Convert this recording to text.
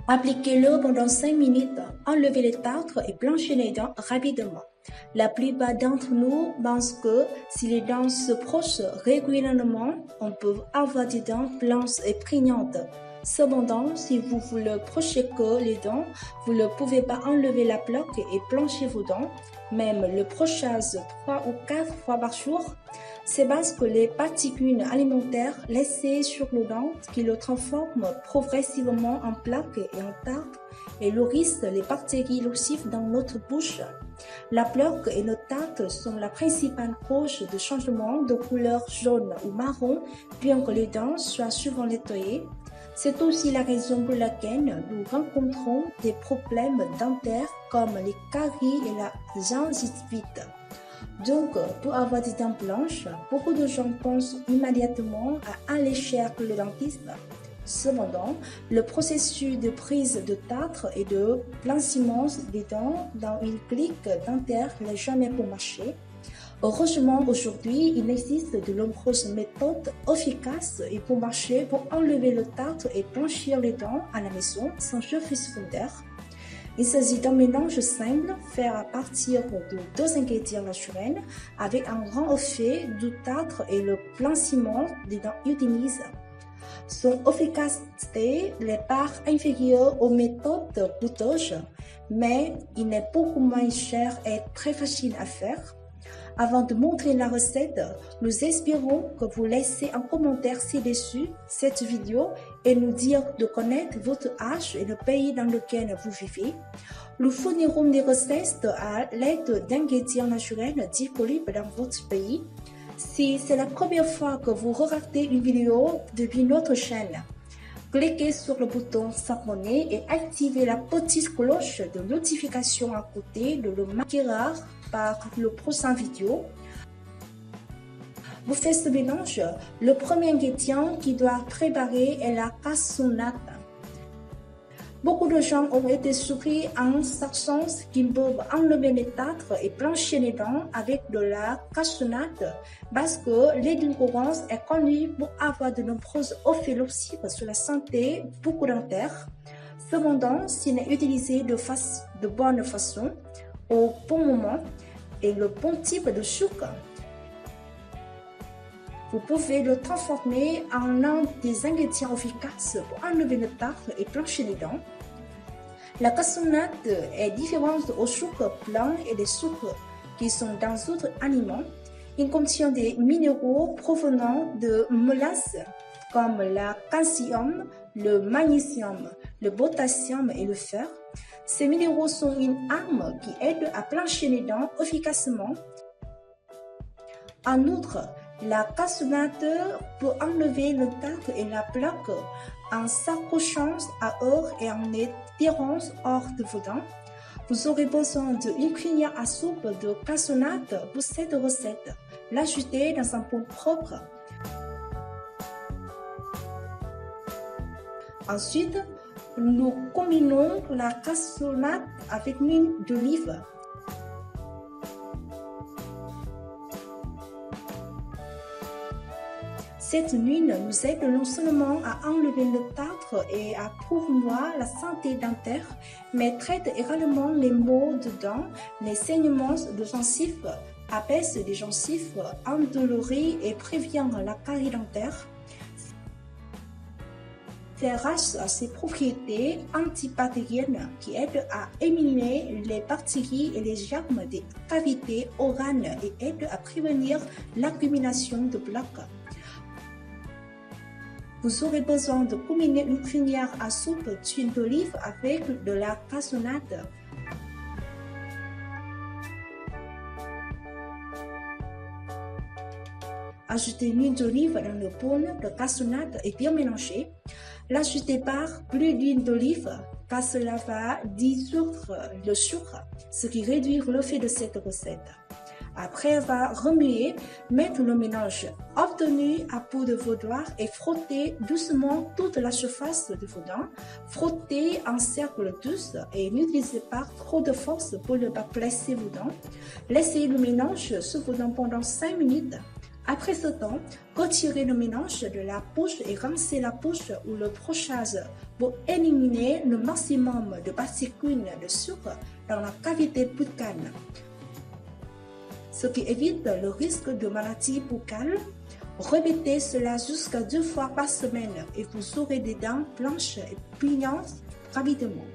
Appliquez-le pendant 5 minutes, enlevez les tartres et blanchez les dents rapidement. La plupart d'entre nous pensent que si les dents se brossent régulièrement, on peut avoir des dents blanches et prégnantes. Cependant, si vous voulez brosser que les dents, vous ne pouvez pas enlever la plaque et blanchir vos dents, même le brossage 3 ou 4 fois par jour. C'est parce que les particules alimentaires laissées sur les dents qui le transforment progressivement en plaques et en tartres et nourrissent les bactéries nocives dans notre bouche. La plaque et le tartre sont la principale cause de changement de couleur jaune ou marron, bien que les dents soient souvent nettoyées. C'est aussi la raison pour laquelle nous rencontrons des problèmes dentaires comme les caries et la gingivite. Donc, pour avoir des dents blanches, beaucoup de gens pensent immédiatement à aller chez le dentiste. Cependant, le processus de prise de tartre et de blanchiment des dents dans une clinique dentaire n'est jamais pour marcher. Heureusement, aujourd'hui, il existe de nombreuses méthodes efficaces et pour marcher pour enlever le tartre et blanchir les dents à la maison sans effet secondaire. Il s'agit d'un mélange simple fait à partir de 2 ingrédients naturels avec un grand effet du tartre et le blanchiment des dents utilisées. Son efficacité n'est pas inférieure aux méthodes coûteuses, mais il est beaucoup moins cher et très facile à faire. Avant de montrer la recette, nous espérons que vous laissez un commentaire ci-dessus cette vidéo et nous dire de connaître votre âge et le pays dans lequel vous vivez. Nous fournirons des recettes à l'aide d'ingrédients naturels disponibles dans votre pays. Si c'est la première fois que vous regardez une vidéo depuis notre chaîne, cliquez sur le bouton s'abonner et activez la petite cloche de notification à côté de le marquera par le prochain vidéo. Vous faites ce mélange. Le premier ingrédient qui doit préparer est la cassonade. Beaucoup de gens ont été surpris en sachant qu'ils peuvent enlever les tartres et blanchir les dents avec de la cassonade parce que l'édulcorance est connue pour avoir de nombreux effets nocifs sur la santé bucco-dentaire. Cependant, s'il est utilisé de bonne façon, au bon moment et le bon type de sucre, vous pouvez le transformer en un des ingrédients efficaces pour enlever le tartre et blanchir les dents. La cassonade est différente au sucre blanc et des sucres qui sont dans d'autres aliments. Il contient des minéraux provenant de mélasse comme le calcium, le magnésium, le potassium et le fer. Ces minéraux sont une arme qui aide à blanchir les dents efficacement. En outre, la cassonade peut enlever le tartre et la plaque en s'accrochant à eux et en les tirant hors de vos dents. Vous aurez besoin d'une cuillère à soupe de cassonade pour cette recette. L'ajoutez dans un pot propre. Ensuite, nous combinons la cassonade avec l'huile d'olive. Cette huile nous aide non seulement à enlever le tartre et à promouvoir la santé dentaire, mais traite également les maux de dents, les saignements de gencives, apaise les gencives endolories et prévient la carie dentaire. Grâce à ses propriétés antibactériennes qui aident à éliminer les bactéries et les germes des cavités orales et aident à prévenir l'accumulation de plaques. Vous aurez besoin de combiner une cuillère à soupe d'huile d'olive avec de la cassonade. Ajoutez l'huile d'olive dans le bol de cassonade et bien mélanger. L'ajoutez par plus d'huile d'olive car cela va dissoudre le sucre, ce qui réduit l'effet de cette recette. Après avoir remué, mettez le mélange obtenu à bout de vos doigts et frottez doucement toute la surface de vos dents. Frottez en cercle douce et n'utilisez pas trop de force pour ne pas blesser vos dents. Laissez le mélange sur vos dents pendant 5 minutes. Après ce temps, retirez le mélange de la bouche et rincez la bouche ou le brochage pour éliminer le maximum de particules de sucre dans la cavité buccale, ce qui évite le risque de maladie buccale. Répétez cela jusqu'à 2 fois par semaine et vous aurez des dents blanches et brillantes rapidement.